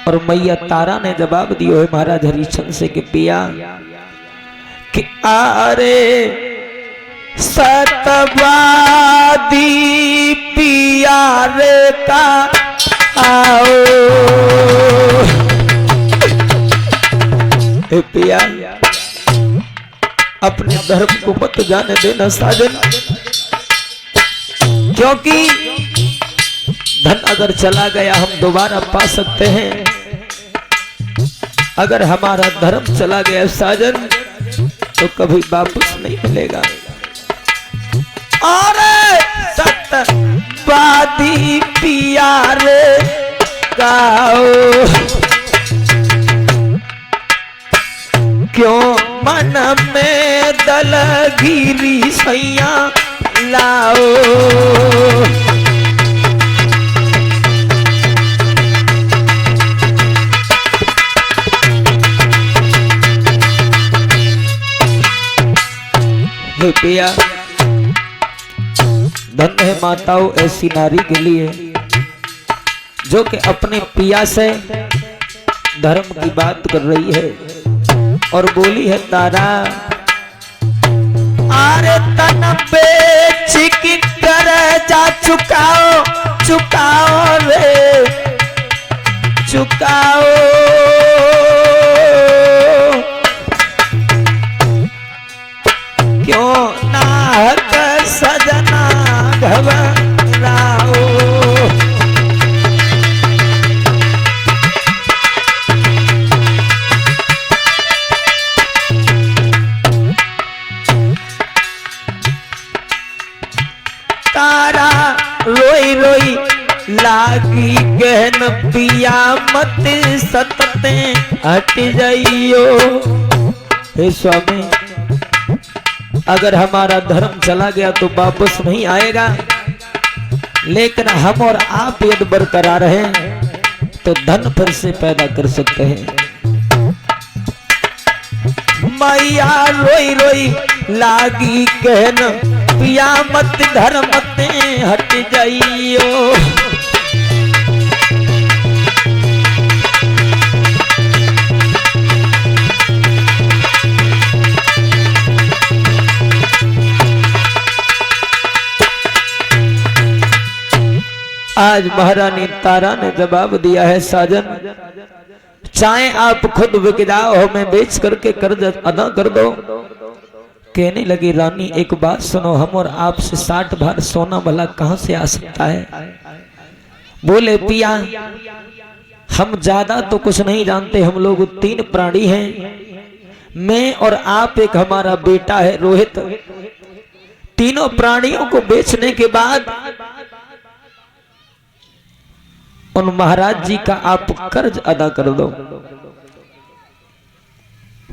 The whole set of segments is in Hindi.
और मैया तारा ने जवाब दियो है महाराज हरिश्चंद्र से कि पिया कि आरे सतवादी पिया रे का आओ पिया अपने धर्म को मत जाने देना साजन, क्योंकि धन अगर चला गया हम दोबारा पा सकते हैं, अगर हमारा धर्म चला गया साजन तो कभी वापस नहीं मिलेगा। और सतवादी पिया रे गाओ क्यों मन में दलगिरी सैया लाओ। पिया धन्य है माताओं ऐसी नारी के लिए जो कि अपने पिया से धर्म की बात कर रही है और बोली है तारा आरे तन बेच की कर जा चुकाओ चुकाओ रे चुकाओ क्यों नाहक सजना घबराओ। तारा रोई रोई लागी गहन पिया मत सतते हट जाइयो। हे स्वामी अगर हमारा धर्म चला गया तो वापस नहीं आएगा, लेकिन हम और आप यदि बरकरार हैं तो धन फिर से पैदा कर सकते हैं। मैया रोई रोई लागी कहन पिया मत धर्म ते हट जाइयो। आज महारानी तारा ने जवाब दिया है साजन, चाहे आप खुद बिक जाओ हमें बेच करके कर्ज अदा कर दो। कहने लगी रानी एक बात सुनो, हम और आपसे 60 भार सोना भला कहां से आ सकता है। बोले पिया हम ज्यादा तो कुछ नहीं जानते, हम लोग 3 प्राणी हैं, मैं और आप, एक हमारा बेटा है रोहित। तीनों प्राणियों को बेचने के बाद उन महाराज जी का आप कर्ज अदा कर दो।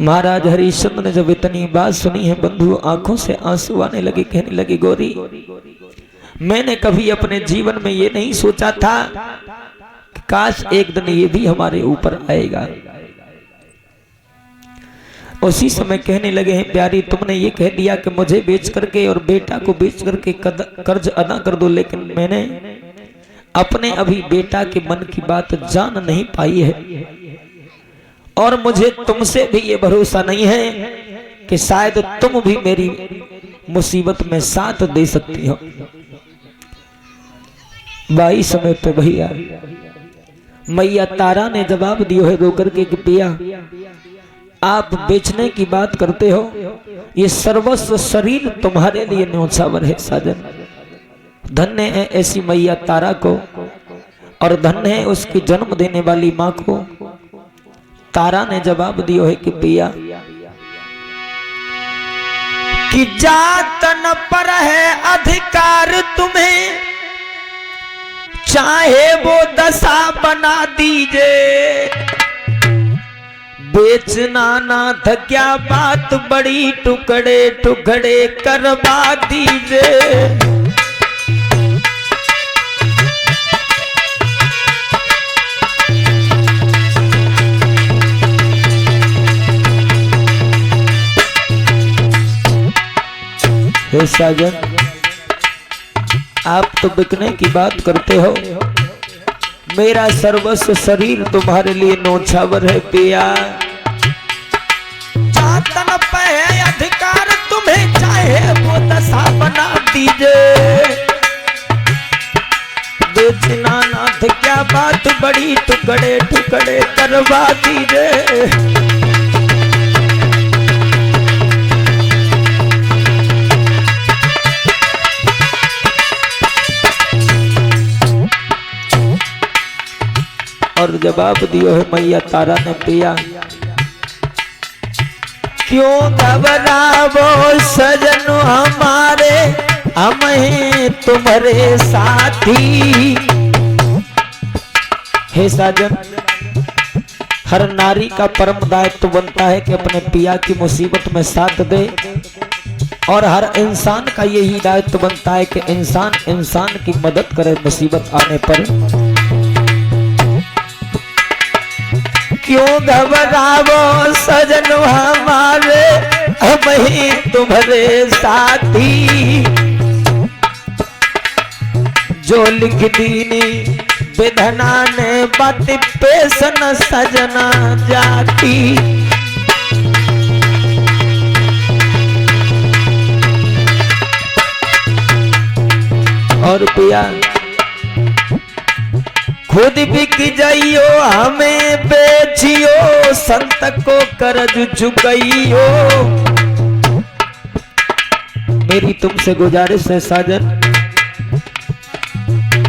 महाराज हरिश्चंद्र ने जब इतनी बात सुनी है बंधु आंखों से आंसू आने लगे। कहने लगी गौरी मैंने कभी अपने जीवन में ये नहीं सोचा था कि काश एक दिन ये भी हमारे ऊपर आएगा। उसी समय कहने लगे हैं प्यारी तुमने ये कह दिया कि मुझे बेच करके और बेटा को बेच करके कर्ज अदा कर दो, लेकिन मैंने अपने अभी बेटा के मन की बात जान नहीं पाई है और मुझे तुमसे भी ये भरोसा नहीं है कि शायद तुम भी मेरी मुसीबत में साथ दे सकती हो। बाई समय पे भैया मैया तारा ने जवाब दिया है रो करके कि पिया आप बेचने की बात करते हो, ये सर्वस्व शरीर तुम्हारे लिए न्योछावर है साजन। धन्य है ऐसी मैया तारा को और धन्य है उसकी जन्म देने वाली माँ को। तारा ने जवाब दिया है कि पिया कि जातन पर है अधिकार तुम्हें, चाहे वो दशा बना दीजिए। बेचना ना था क्या बात बड़ी, टुकड़े टुकड़े करवा दीजिए। हे साजन आप तो बिकने की बात करते हो, मेरा सर्वस्व शरीर तुम्हारे लिए नौछावर है पिया। चातन पे है अधिकार तुम्हें, चाहे वो दशा बना दीजिए। बेचना नाथ क्या बात बड़ी, टुकड़े टुकड़े करवा दीजिए। और जवाब दियो है मैया तारा ने पिया, क्यों घबरावो सजन हमारे, हम हैं तुम्हारे साथी। हे साजन, हर नारी का परम दायित्व बनता है कि अपने पिया की मुसीबत में साथ दे, और हर इंसान का यही दायित्व बनता है कि इंसान इंसान की मदद करे मुसीबत आने पर। क्यों घबरावो सजन हमारे, हम ही तुम्हारे साथी। जो लिख दीनी विधना ने बात पेशन सजना जाती। और पिया खुद बिक जाइयो हमें बेचियो, संत को कर्ज चुकाइयो। मेरी तुमसे गुजारिश है साजन,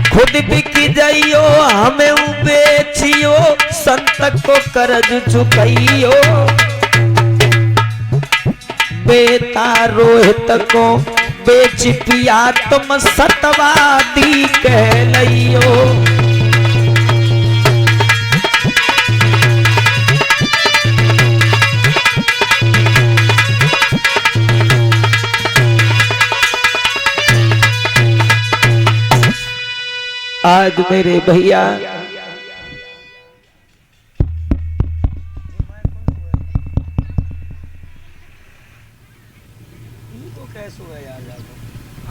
खुद बिक जाइयो हमें बेचियो, संत को कर्ज चुकाइयो। बेटा रोहित को बेच पिया तुम सतवादी कहलइयो। आज मेरे भैया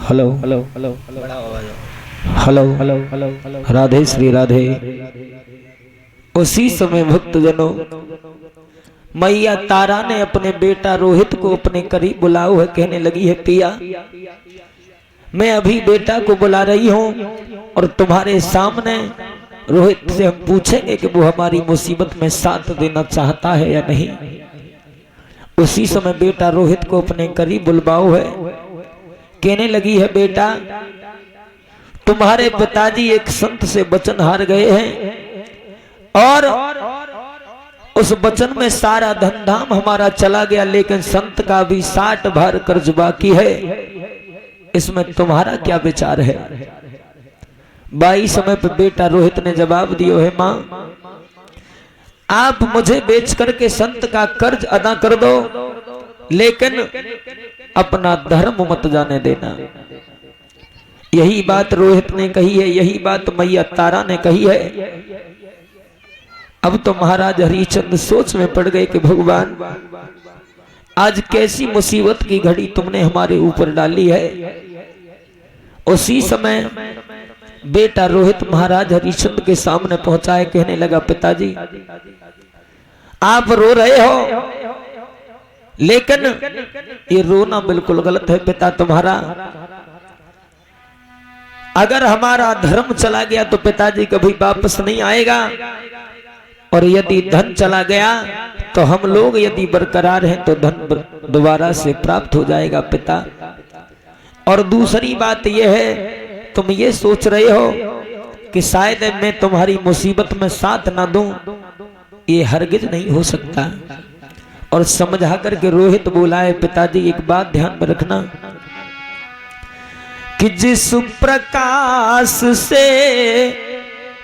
hello hello hello hello hello hello Radhe Shri Radhe. उसी समय भक्तजनों मैया तारा ने अपने बेटा रोहित को अपने करीब बुलाओ है, कहने लगी है पिया मैं अभी बेटा को बुला रही हूँ और तुम्हारे सामने रोहित से हम पूछेंगे कि वो हमारी मुसीबत में साथ देना चाहता है या नहीं। उसी समय बेटा रोहित को अपने करीब बुलवाओ है, कहने लगी है बेटा तुम्हारे पिताजी एक संत से वचन हार गए हैं और उस वचन में सारा धन धाम हमारा चला गया, लेकिन संत का भी 60 भार कर्ज बाकी है। इसमें तुम्हारा क्या विचार है? बाई समय पे बेटा रोहित ने जवाब दियो है मां आप मुझे बेच करके संत का कर्ज अदा कर दो, लेकिन अपना धर्म मत जाने देना। यही बात रोहित ने कही है, यही बात मैया तारा ने कही है। अब तो महाराज हरिश्चंद्र सोच में पड़ गए कि भगवान आज कैसी मुसीबत की घड़ी तुमने हमारे ऊपर डाली है। उसी समय बेटा रोहित महाराज हरिश्चंद्र के सामने पहुंचा है, कहने लगा पिताजी आप रो रहे हो, लेकिन ये रोना बिल्कुल गलत है पिता तुम्हारा। अगर हमारा धर्म चला गया तो पिताजी कभी वापस नहीं आएगा, और यदि धन चला गया तो हम लोग यदि बरकरार हैं तो धन दोबारा से प्राप्त हो जाएगा पिता। और दूसरी बात यह है तुम ये सोच रहे हो कि शायद मैं तुम्हारी मुसीबत में साथ ना दूं, ये हरगिज नहीं हो सकता। और समझा करके रोहित बोला है पिताजी एक बात ध्यान में रखना कि जिस प्रकाश से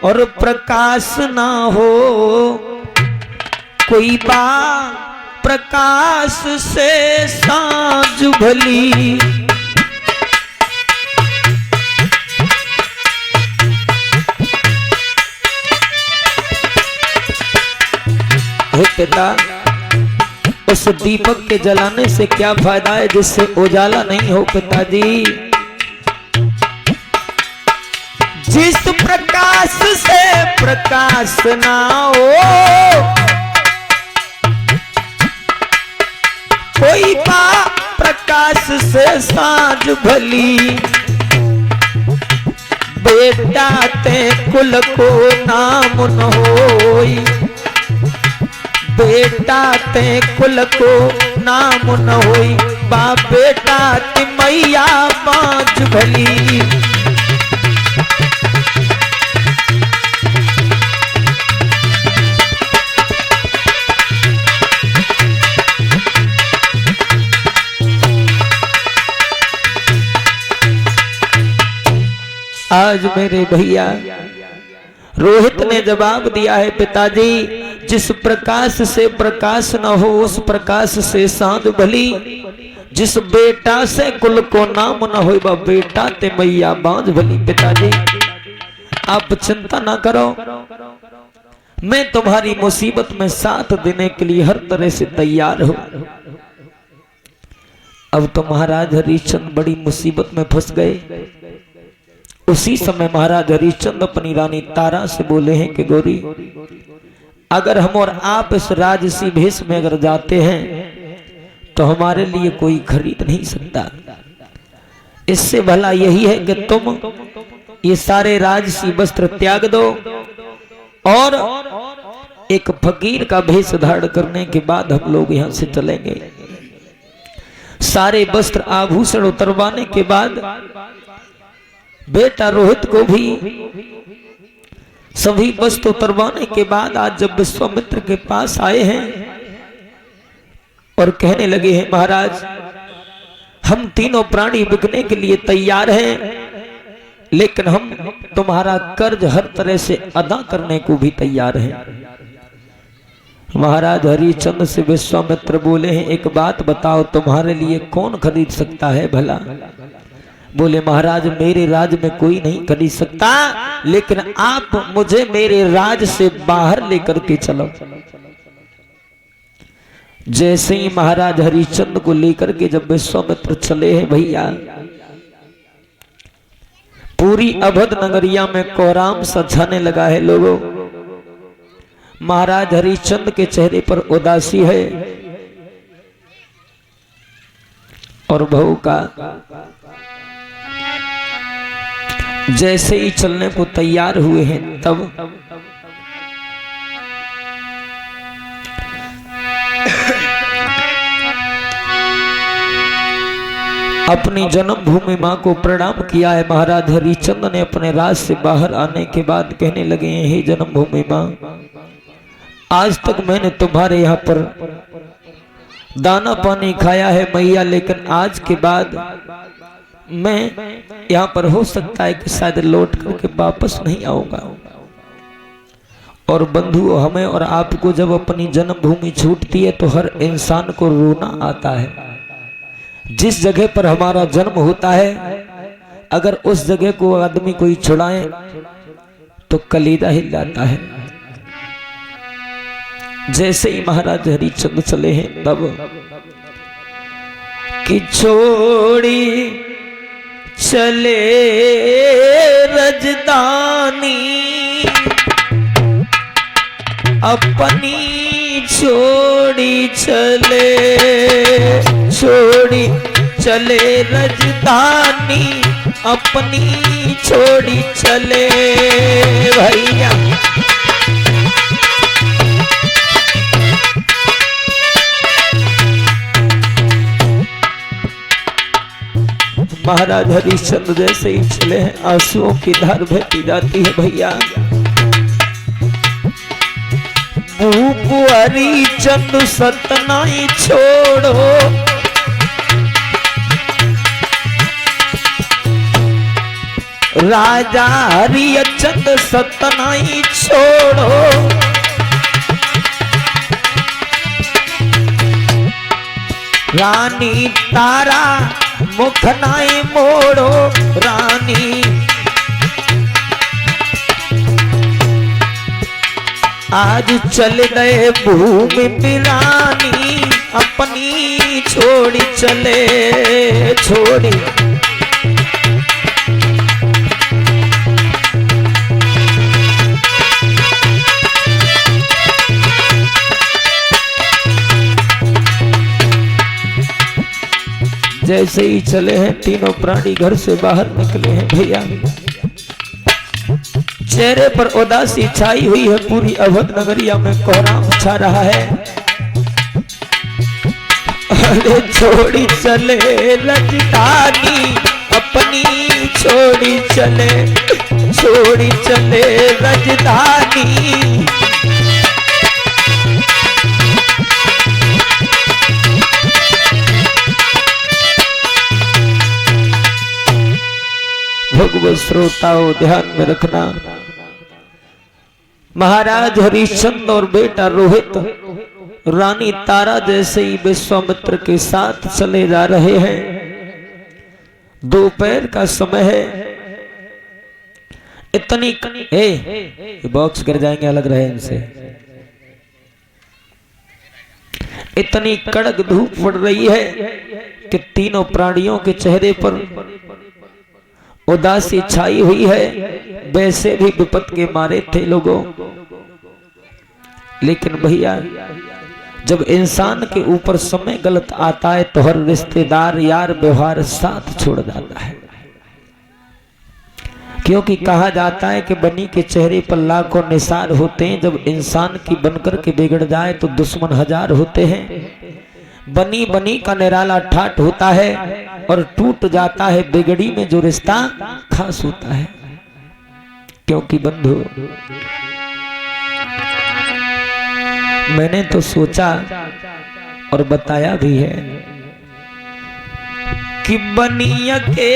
और प्रकाश ना हो, कोई बात प्रकाश से सांझ भली। हे पिता उस दीपक के जलाने से क्या फायदा है जिससे उजाला नहीं हो पिताजी। जिस प्रकाश से प्रकाश ना हो, कोई बा प्रकाश से साँझ भली, बेटा ते कुल को नाम न होई, बेटा ते कुल को नाम न होई, बाप बेटा ते मैया बाँझ भली। आज मेरे भैया रोहित ने जवाब दिया है, पिताजी जिस प्रकाश से प्रकाश न हो उस प्रकाश से साँझ भली, जिस बेटा से कुल को नाम न हो वह बेटा ते मैया बाँझ भली। पिताजी आप चिंता ना करो, मैं तुम्हारी मुसीबत में साथ देने के लिए हर तरह से तैयार हूं। अब तो महाराज हरिश्चंद्र बड़ी मुसीबत में फंस गए। उसी समय महाराज हरिश्चंद्र अपनी रानी तारा से बोले हैं कि गौरी, अगर हम और आप इस राजसी भेष में अगर जाते हैं तो हमारे लिए कोई खरीद नहीं सकता। इससे भला यही है कि तुम ये सारे राजसी वस्त्र त्याग दो और एक फकीर का भेष धारण करने के बाद हम लोग यहां से चलेंगे। सारे वस्त्र आभूषण उतरवाने के बाद बेटा रोहित को भी सभी वस्त्र उतरवाने के बाद आज जब विश्वामित्र के पास आए हैं और कहने लगे हैं, महाराज हम तीनों प्राणी बिकने के लिए तैयार हैं, लेकिन हम तुम्हारा कर्ज हर तरह से अदा करने को भी तैयार हैं। महाराज हरिश्चंद्र से विश्वामित्र बोले हैं, एक बात बताओ, तुम्हारे लिए कौन खरीद सकता है भला? बोले महाराज मेरे राज में कोई नहीं खरीद सकता, लेकिन आप मुझे मेरे राज से बाहर लेकर के चलो। जैसे ही महाराज हरिश्चंद्र को लेकर के जब विश्वामित्र चले हैं भैया, पूरी अवध नगरिया में कोहराम सा छाने लगा है लोगों। महाराज हरिश्चंद्र के चेहरे पर उदासी है और बहू का जैसे ही चलने को तैयार हुए हैं तब अपनी जन्मभूमि मां को प्रणाम किया है। महाराज हरिश्चंद्र ने अपने राज से बाहर आने के बाद कहने लगे हैं, हे जन्मभूमि मां, आज तक मैंने तुम्हारे यहाँ पर दाना पानी खाया है मैया, लेकिन आज के बाद मैं यहाँ पर हो सकता है कि शायद लौट करके वापस नहीं आऊंगा। और बंधु, हमें और आपको जब अपनी जन्मभूमि छूटती है तो हर इंसान को रोना आता है। जिस जगह पर हमारा जन्म होता है, अगर उस जगह को आदमी कोई छुड़ाए तो कलीजा हिल जाता है। जैसे ही महाराज हरिश्चंद्र चले हैं तब कि छोड़ी चले रजदानी, अपनी छोड़ी चले रजदानी, अपनी छोड़ी चले भैया। महाराज हरिश्चंद्र जैसे ही चले हैं, आंसुओं की धार बहती जाती है भैया। भूप हरिश्चंद्र सतनाई छोड़ो, राजा हरिश्चंद्र सतनाई छोड़ो, रानी तारा मुख नाई मोड़ो, रानी आज चल गए भूमि पिरानी, अपनी छोड़ी चले छोड़ी। जैसे ही चले हैं तीनों प्राणी घर से बाहर निकले हैं भैया, चेहरे पर उदासी छाई हुई है। पूरी अवध नगरिया में कोहराम छा रहा है। अरे छोड़ी चले राजधानी अपनी, छोड़ी चले राजधानी। भगवत श्रोताओं ध्यान में रखना, महाराज हरिश्चंद्र और बेटा रोहित रानी तारा जैसे ही विश्वामित्र के साथ चले जा रहे हैं। दोपहर का समय है। इतनी ये बॉक्स गिर जाएंगे, अलग रहे इनसे। इतनी कड़क धूप पड़ रही है कि तीनों प्राणियों के चेहरे पर उदासी छाई हुई है। वैसे भी विपत के मारे थे लोगों, लेकिन भैया जब इंसान के ऊपर समय गलत आता है तो हर रिश्तेदार यार व्यवहार साथ छोड़ जाता है। क्योंकि कहा जाता है कि बनी के चेहरे पर लाखों निसार होते हैं, जब इंसान की बनकर के बिगड़ जाए तो दुश्मन हजार होते हैं। बनी का निराला ठाट होता है और टूट जाता है बिगड़ी में जो रिश्ता खास होता है। क्योंकि बंधु मैंने तो सोचा और बताया भी है कि बनिया के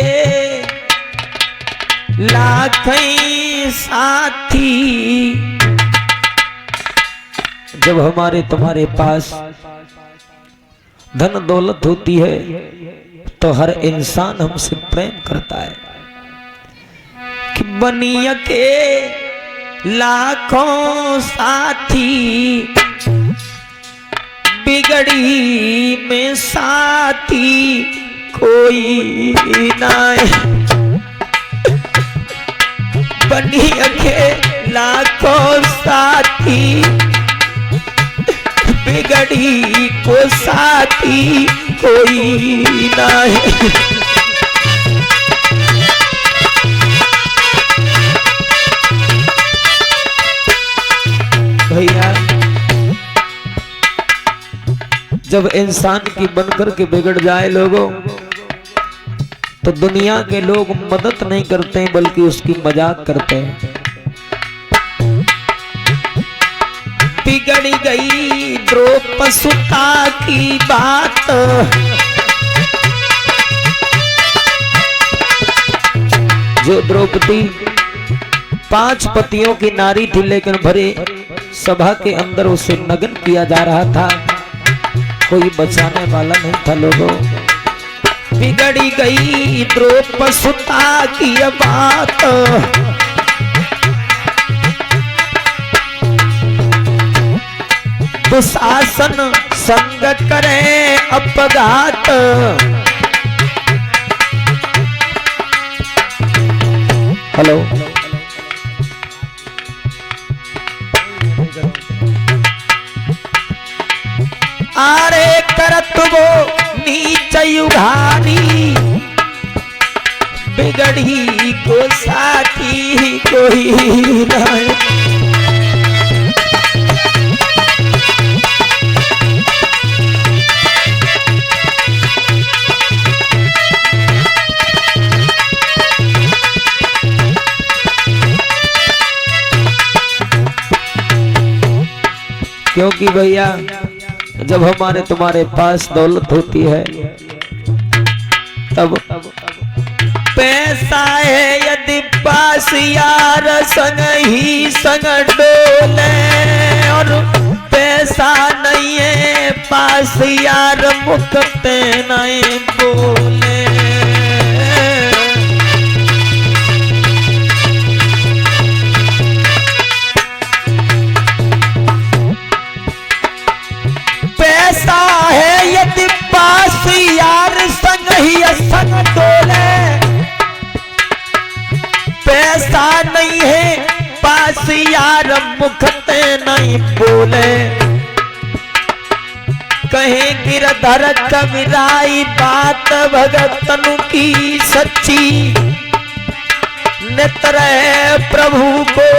लाखों साथी, जब हमारे तुम्हारे पास धन दौलत होती है तो हर इंसान हमसे प्रेम करता है। कि बनिया के लाखों साथी, बिगड़ी में साथी कोई ना। बनिया के लाखों साथी, बिगड़ी को साथी कोई ना है। भैया जब इंसान की बनकर के बिगड़ जाए लोगों, तो दुनिया के लोग मदद नहीं करते बल्कि उसकी मजाक करते हैं। बिगड़ गई द्रौपसुता की बात, जो द्रौपदी 5 पतियों की नारी थी, लेकिन भरे सभा के अंदर उसे नग्न किया जा रहा था, कोई बचाने वाला नहीं था लोगों। बिगड़ी गई द्रौपसुता की बात, दुशासन संग करे अपघात। हेलो, आरे करत वो नीच युगानी, बिगड़ी को साथी कोई नहीं। क्योंकि भैया जब हमारे तुम्हारे पास दौलत होती है तब पैसा है यदि पास यार संग ही संग डोले, और पैसा नहीं है पास यार मुकते नहीं बोले। पैसा है यदि पास यार संग ही संग डोले, पैसा नहीं है पास यार मुखते नहीं बोले। कहे गिरधर कविराई बात भगतनु की सच्ची नेत्र प्रभु को